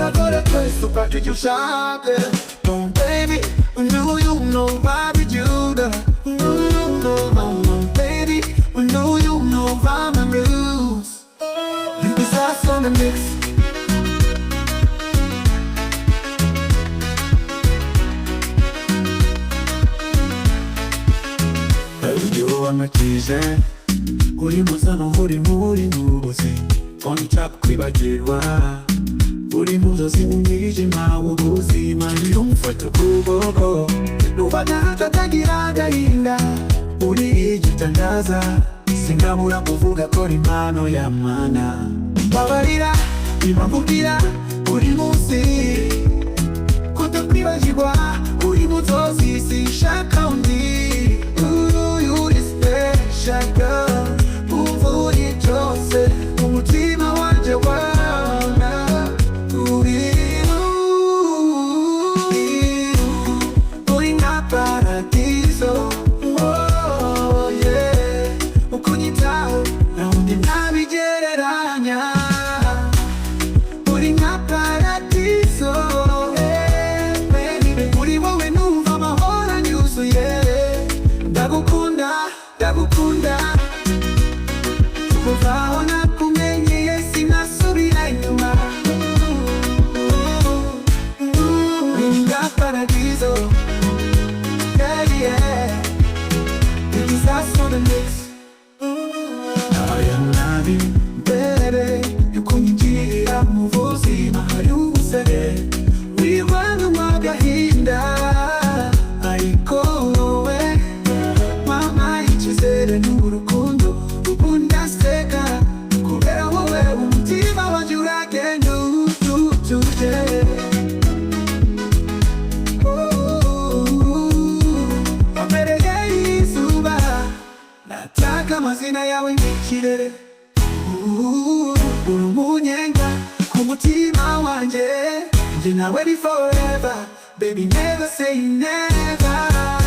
agora questo parte di uscire. Oh baby, we know you know why we do that. Baby, we know you know why my rules. You was us on the mix. You are my teaser. Uri musano uri muri nubuzi. Oni chap kwibagirwa. Uri muzozi mumwijima w'ubuzima. Yumfata ukuboko. Nubona hatatangira agahinda. Uri igitangaza. Singabura kuvuga ko ari impano y'Imana. Babarira, impamvugira uri munsi. Kutakwibagirwa uri muzozi sinshaka undi. Shaka uvuri cyose umutima wanje wana uri nka paradiso. Oh yeah, ukunyitaho naundi nabigereranya. Uri nka paradiso, baby, uri wowe numva amahoro anyuzuye. Ndagukunda, ndagukunda kuva aho nakumenyeye sinasubira inyuma. Uri nka paradiso, yeah yeah. It is us on the mix. I am loving baby. Yukunyinjirira mu buzima hari ubusere. Wibana mu gahinda ariko wowe mama icyizere n'urukundo ukundaseka kubera wowe umutima wanjye uragenda utuje. Wambereye izuba nataka amazina yawe nk'ikirere. Uri umunyenga ku mutima wanjye. Njye nawe ni forever, baby, never say never.